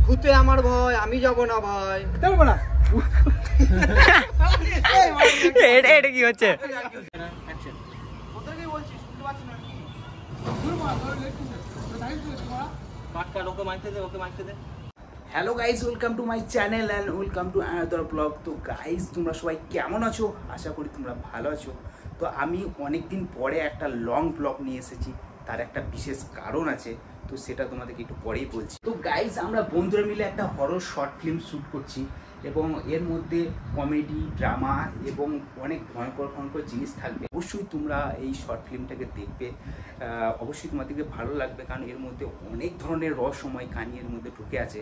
ভূতে আমার ভয়, আমি যাব না ভাই। চলবো না। এটা কি হচ্ছে? Hello guys, welcome to my channel and welcome to another blog. তো গাইস, তোমরা সবাই কেমন আছো? আশা করি তোমরা ভালো আছো। তো আমি অনেক দিন পরে একটা লং ব্লগ নিয়ে এসেছি, তার একটা বিশেষ কারণ আছে, তো সেটা তোমাদেরকে একটু পরেই বলছি। তো গাইস, আমরা বন্ধুরা মিলে একটা হরর শর্ট ফিল্ম শ্যুট করছি এবং এর মধ্যে কমেডি, ড্রামা এবং অনেক ভয়ঙ্কর ভয়ঙ্কর জিনিস থাকবে। অবশ্যই তোমরা এই শর্ট ফিল্মটাকে দেখবে, অবশ্যই তোমাদেরকে ভালো লাগবে, কারণ এর মধ্যে অনেক ধরনের রহস্যময় কাহিনী এর মধ্যে ঢুকে আছে।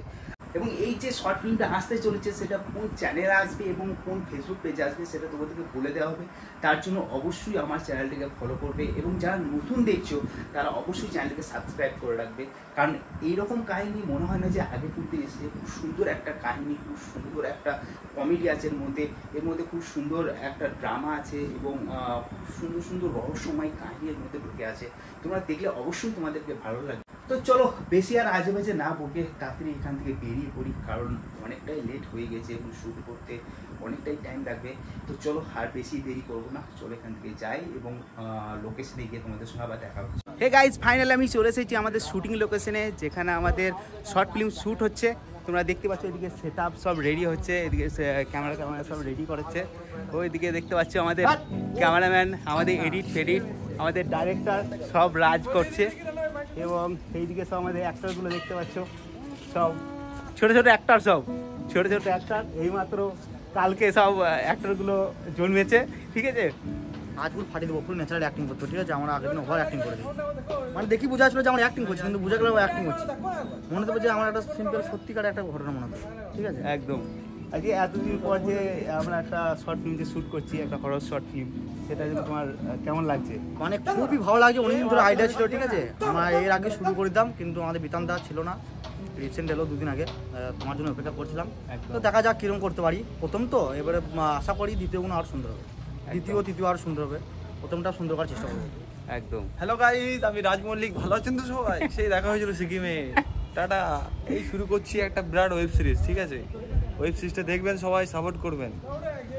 এবং এই যে শর্ট ফিল্মটা আসতে চলেছে, সেটা কোন চ্যানেলে আসবে এবং কোন ফেসবুক পেজে আসবে সেটা তোমাদেরকে বলে দেওয়া হবে। তার জন্য অবশ্যই আমার চ্যানেলটিকে ফলো করবে এবং যারা নতুন দেখছো তারা অবশ্যই চ্যানেলটিকে সাবস্ক্রাইব করে রাখবে, কারণ এইরকম কাহিনী মনে হয় না যে আগে পূর্বে এসেছে। খুব সুন্দর একটা কাহিনী, খুব সুন্দর একটা কমেডি আছে এর মধ্যে খুব সুন্দর একটা ড্রামা আছে এবং খুব সুন্দর সুন্দর রহস্যময় কাহিনী এর মধ্যে ঢুকে আছে। তোমরা দেখলে অবশ্যই তোমাদেরকে ভালো লাগবে। তো চলো, বেশি আর আজে বাজে না বকে তাড়াতাড়ি এখান থেকে বেরিয়ে পড়ি, কারণ অনেকটাই লেট হয়ে গেছে এবং শ্যুট করতে অনেকটাই টাইম লাগবে। তো চলো, আর বেশি দেরি করবো না, চলো এখান থেকে যাই এবং লোকেশনে গিয়ে তোমাদের সঙ্গে আবার দেখা হচ্ছে। হে গাইজ, ফাইনালি আমি চলে এসেছি আমাদের শুটিং লোকেশনে, যেখানে আমাদের শর্ট ফিল্ম শ্যুট হচ্ছে। তোমরা দেখতে পাচ্ছ এদিকে সেট আপ সব রেডি হচ্ছে, এদিকে ক্যামেরা সব রেডি করেছে। ওইদিকে দেখতে পাচ্ছ আমাদের ক্যামেরাম্যান, আমাদের এডিট আমাদের ডাইরেক্টর সব রাজ করছে এবং এইদিকে সব আমাদের অ্যাক্টরগুলো দেখতে পাচ্ছ, সব ছোটো ছোটো অ্যাক্টর। এইমাত্র কালকে সব অ্যাক্টরগুলো জন্মেছে, ঠিক আছে। আজগুলো ফাটিয়ে দেবো, ফুল ন্যাচারাল অ্যাক্টিং করতো, ঠিক আছে। আমরা আগে দিন ওভার অ্যাক্টিং করে দিই, মানে দেখি বোঝা ছিল যে আমরা অ্যাক্টিং করছি, কিন্তু বোঝা গেল অ্যাক্টিং করছি। মনে হতো যে আমার একটা সিম্পল সত্যিকার একটা ঘটনা মনে হতো, ঠিক আছে। একদম। আজকে এতদিন পর যে আমরা একটা শর্ট ফিল্ম যে শ্যুট করছি, একটা হরর শর্ট ফিল্ম, সেটা যদি তোমার কেমন লাগছে? মানে খুবই ভালো লাগছে। অনেকদিন ধরে আইডিয়া ছিল, ঠিক আছে। আমরা এর আগে শুরু করে দিতাম, কিন্তু আমাদের বিতান দেওয়া ছিল না। রিসেন্ট এলো 2 দিন আগে, তোমার জন্য অপেক্ষা করছিলাম। তো দেখা যাক কিরকম করতে পারি। প্রথম তো, এবারে আশা করি দ্বিতীয় গুণ আরও সুন্দর হবে, তৃতীয় আরও সুন্দর হবে। প্রথমটা সুন্দর করার চেষ্টা করবো। একদম। হ্যালো গাইস, আমি রাজ মল্লিক। ভালো আছেন তো সবাই? সেই দেখা হয়েছিল সিকিমে। টাটা। এই শুরু করছি একটা বিরাট ওয়েব সিরিজ, ঠিক আছে। ওয়েব সিরিজটা দেখবেন, সবাই সাপোর্ট করবেন।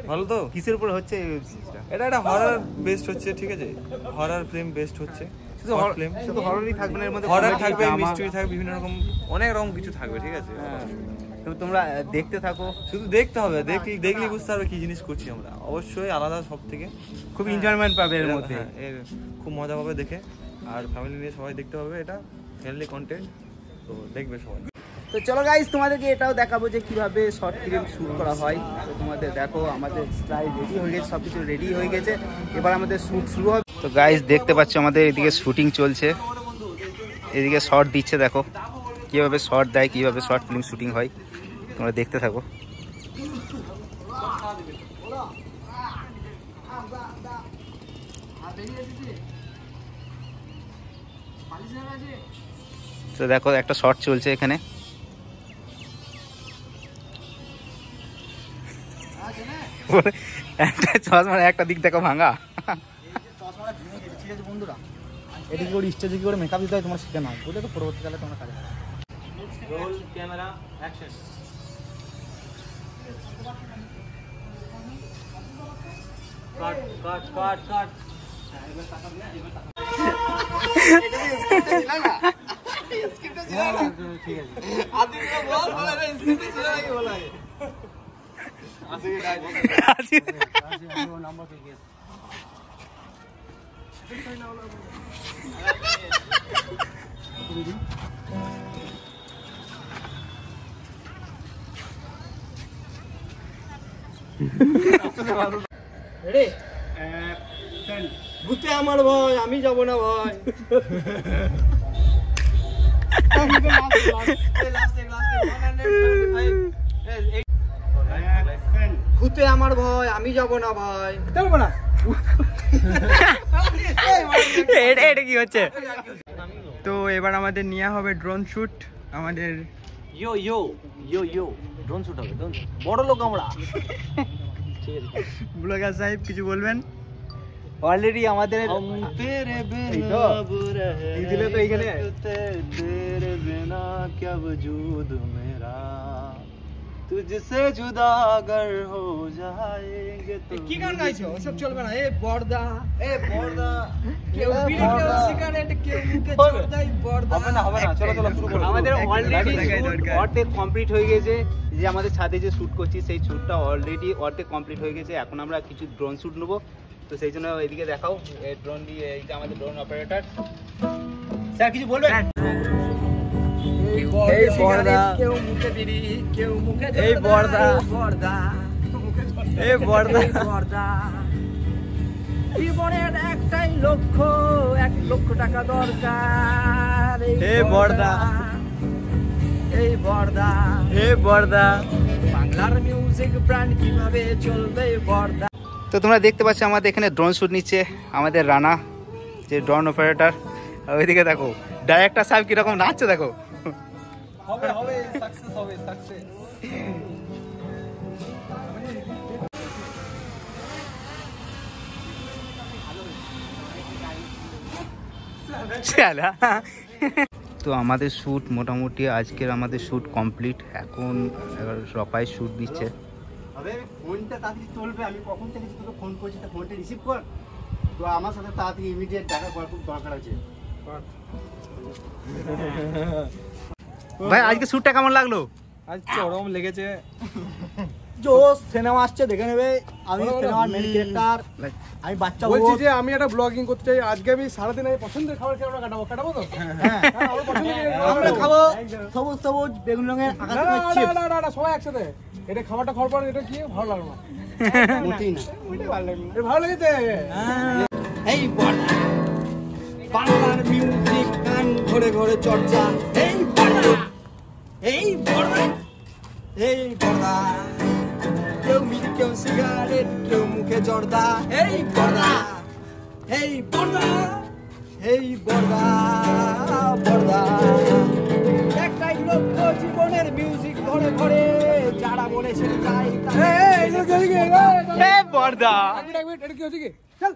ভালো তো? কিসের উপরে হচ্ছে এই ওয়েব সিরিজটা? এটা একটা হরর বেস্ট হচ্ছে, ঠিক আছে। হরর ফিল্ম বেস্ট হচ্ছে। শুধু হররই থাকবে না, এর মধ্যে হরর থাকবে, মিস্ট্রি থাকবে, বিভিন্ন রকম অনেক রকম কিছু থাকবে, ঠিক আছে। তো তোমরা দেখতে থাকো, শুধু দেখতে হবে, দেখলে বুঝতে পারবে কি জিনিস করছি আমরা। অবশ্যই আলাদা সব থেকে, খুব এনজয়মেন্ট পাবে এর মধ্যে। এর খুব মজা পাবে দেখে, আর ফ্যামিলি নিয়ে সবাই দেখতে পাবে। এটা ফ্যামিলি কন্টেন্ট, তো দেখবে সবাই। তো চলো গাইস, তোমাদেরকে এটাও দেখাবো যে কিভাবে শর্ট ফিল্ম শ্যুট করা হয়। তো তোমাদের দেখো, আমাদের প্রায় রেডি হয়ে গেছে, সব কিছু রেডি হয়ে গেছে, এবার আমাদের শ্যুট শুরু হবে। তো গাইস, দেখতে পাচ্ছ আমাদের এদিকে শুটিং চলছে, এদিকে শর্ট দিচ্ছে। দেখো কিভাবে শর্ট দেয়, কিভাবে শর্ট ফিল্ম শুটিং হয়, তোমরা দেখতে থাকো। তো দেখো একটা শর্ট চলছে এখানে। একটা চশমার একটা দিক দেখো ভাঙা। চশমাটা ভেঙে গেছে, ঠিক আছে বন্ধুরা। এটা কি করে স্টেজে কি করে মেকআপ দিতে হয় তোমরা শিখে নাও, বুঝলে তো। পরবর্তীকালে তোমরা কাজে রোল ক্যামেরা অ্যাকশন। কাট। এবার টাকা দিয়া, এবার টাকা। ঠিক আছে। আদিরা বল বলে রে, স্ক্রিপ্টে ছিল নাকি বলা হয়? আসলে গাইস, নাম্বার পেয়ে গেছে। রেডি? ভূতে আমার ভয়, আমি যাব না ভাই। ভূতে আমার ভয়, আমি যাব না ভাই। চলবো না। এটা কি হচ্ছে? তো এবার আমাদের নেওয়া হবে ড্রোন শুট। আমাদের ইয়ো ড্রোন শুট হবে, বড় লোক আমরা। ব্লগার সাহেব কিছু বলবেন? অলরেডি আমাদের এই তো এই দিলে তো এইখানে तेरे बिना क्या वजूद मेरा तुझसे जुदा अगर हो जाएंगे तो কি গান গাইছো ওসব চলবে না। এ বর্দা কেউ এ বিড়ি কেউ বর্দা। সিগারেট কেউ মুখে চড়দাই বর্দা। হবে না চলো শুরু করো আমাদের অলরেডি অর্ধেক কমপ্লিট হয়ে গেছে। যে আমাদের ছাদে যে শ্যুট করছি সেই শ্যুটটা অলরেডি অর্ধেক কমপ্লিট হয়ে গেছে। এখন আমরা কিছু ড্রোন শ্যুট নেবো, তো সেই জন্য এদিকে দেখাও। এই ড্রোন দিয়ে এইটা আমাদের ড্রোন অপারেটর স্যার কিছু বলবেন? এই বর্দা কেউ মুখে বিড়ি কেউ মুখে এই বর্দা এই বর্দা জীবনের একটাই লক্ষ্য, 1 লক্ষ টাকা দরকার। এই বর্দা এই বর্দা বাংলার মিউজিক ব্র্যান্ড কিভাবে চলবে বর্দা। তো তোমরা দেখতে পাচ্ছ আমাদের এখানে ড্রোন শ্যুট নিচ্ছে আমাদের রানা, যে ড্রোন অপারেটর। ওইদিকে দেখো ডাইরেক্টর সাহেব কিরকম নাচছে দেখো। হবে সাকসেস তো আমাদের শ্যুট মোটামুটি আজকের আমাদের শ্যুট কমপ্লিট। এখন রপাই শ্যুট দিচ্ছে। আরে ফোনটা তাড়াতাড়ি চলবে, আমি কখন থেকে তোকে ফোন করছি, তা ফোনটা রিসিভ কর। তো আমার সাথে তাড়াতাড়ি ইমিডিয়েট দেখা করার খুব দরকার আছে। ভাই আজকে শ্যুটটা কেমন লাগলো? আজ চরম লেগেছে। জোস সিনেমা আসছে, দেখে নেবে। আমি সিনেমার মেন ক্যারেক্টার, আমি বাচ্চা বলছি যে আমি একটা ব্লগিং করতে চাই। আজকে আমি সারাদিন আমি পছন্দের খাবার খেয়ে আমরা কাটাবো তো? হ্যাঁ আমার পছন্দের আমরা খাবো সবুজ সবুজ বেগুন রঙের আকাশ চিপস। না সবাই একসাথে। এটা খাবারটা খাওয়ার পর এটা কি ভালো লাগলো না? মোটেই না। এটা ভালো লেগেছে। এই বর্দা বাংলার মিউজিক গান ঘরে ঘরে চর্চা। এই বর্দা কেউ মিট কেউ সিগারেট কেউ মুখে জর্দা। এই বর্দা একটাই লক্ষ্য জীবনের মিউজিক ঘরে ঘরে, যারা বলেছেন তাই এ বর্দা এটা কি হচ্ছে কি? চল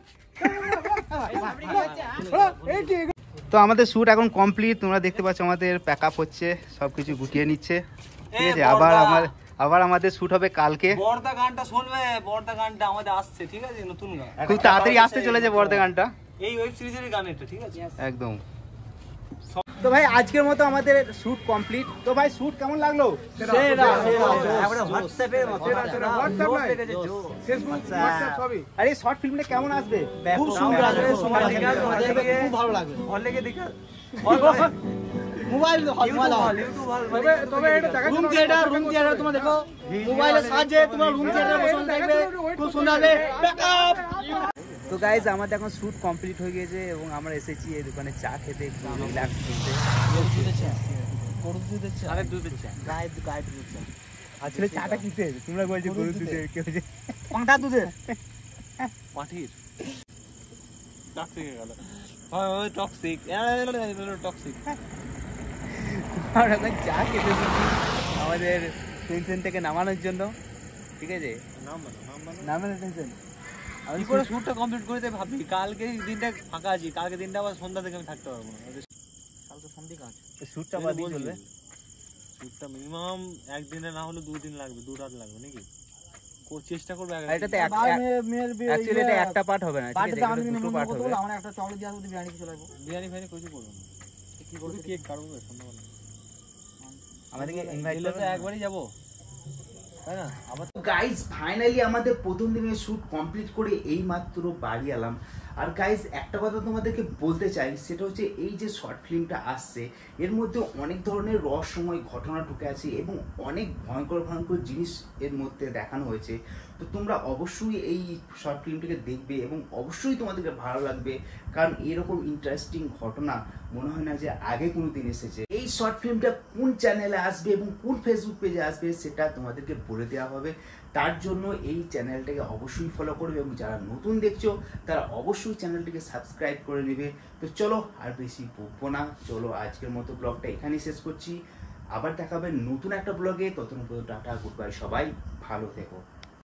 তো আমাদের শ্যুট এখন কমপ্লিট। তোমরা দেখতে পাচ্ছ আমাদের প্যাক আপ হচ্ছে, সবকিছু গুটিয়ে নিচ্ছে। ঠিক আছে, আবার আমাদের শ্যুট হবে কালকে। বর্দা গানটা শুনবে, বর্দা গানটা আমাদের আসছে, ঠিক আছে, নতুন গান খুব তাড়াতাড়ি আসতে চলেছে বর্দা গানটা, এই ওয়েব সিরিজের গান এটা, ঠিক আছে একদম। তো ভাই আজকের মতো আমাদের শ্যুট কমপ্লিট। তো ভাই শ্যুট কেমন লাগলো? আরে শর্ট ফিল্মটা কেমন আসবে? খুব সুন্দর আসবে, খুব ভালো লাগবে। মোবাইল তবে এটা দেখা রুম থিয়েটার তোমরা দেখো, মোবাইলের সাহায্যে তোমরা রুম থিয়েটার বসে দেখবে, খুব সুন্দর হবে। ব্যাকআপ। তো গাইজ আমাদের এখন শ্যুট কমপ্লিট হয়ে গেছে এবং আমরা এসেছি এই দোকানে চা খেতে, একটু রিল্যাক্স করতে। আরে দুধের চা, আসলে চাটা কিসের? তোমরা বলছো গরুর দুধের, কেউ যে পাঁঠা দুধের। পাঠির টক্সিক গেল, টক্সিক টক্সিক। আমরা এখন চা খেতে এসেছি আমাদের টেনশন থেকে নামানোর জন্য। ঠিক আছে, নামানো টেনশন। আমি করে শ্যুটটা কমপ্লিট করতে ভাবি, কালকে দিনটা ফাঁকা আছি, কালকে দিনটা আবার সন্ধ্যা থেকে আমি থাকতে পারবো না, কালকে সন্ধ্যে কাজ। শ্যুটটা বাদ দিয়ে চলবে। শ্যুটটা মিনিমাম একদিনে না হলে 2 দিন লাগবে, 2 রাত লাগবে নাকি? চেষ্টা করবো। এটাতে অ্যাকচুয়ালি এটা একটা পার্ট হবে না, ঠিক আছে, এটা দুটো পার্ট হবে। আমার একটা চকলেট দিয়ে আসবো, বিরিয়ানি চলে আসবো। বিরিয়ানি ফাইনি কিছু করবো না, কি করবো, কেক কাটবো সন্ধ্যাবেলা। আমাদেরকে ইনভাইট তো একবারই যাবো, তাই না? আবার গাইজ ফাইনালি আমাদের প্রথম দিনের শ্যুট কমপ্লিট করে এই মাত্র বাড়ি এলাম। আর গাইজ একটা কথা তোমাদেরকে বলতে চাই, সেটা হচ্ছে এই যে শর্ট ফিল্মটা আসছে এর মধ্যে অনেক ধরনের রহস্যময় ঘটনা ঢুকে আছে এবং অনেক ভয়ঙ্কর ভয়ঙ্কর জিনিস এর মধ্যে দেখানো হয়েছে। তো তোমরা অবশ্যই এই শর্ট ফিল্মটাকে দেখবে এবং অবশ্যই তোমাদেরকে ভালো লাগবে, কারণ এরকম ইন্টারেস্টিং ঘটনা মনে হয় না যে আগে কোনো দিন এসেছে। এই শর্ট ফিল্মটা কোন চ্যানেলে আসবে এবং কোন ফেসবুক পেজে আসবে সেটা তোমাদেরকে বলে দেওয়া হবে। তার জন্য এই চ্যানেলটাকে অবশ্যই ফলো করবে এবং যারা নতুন দেখছো তারা অবশ্যই চ্যানেলটিকে সাবস্ক্রাইব করে নেবে। তো চলো আর বেশি বকবো না, চলো আজকের মতো ব্লগটা এখানেই শেষ করছি। আবার দেখাবেন নতুন একটা ব্লগে, ততক্ষণ পর্যন্ত টাটা, গুড বাই, সবাই ভালো থেকো।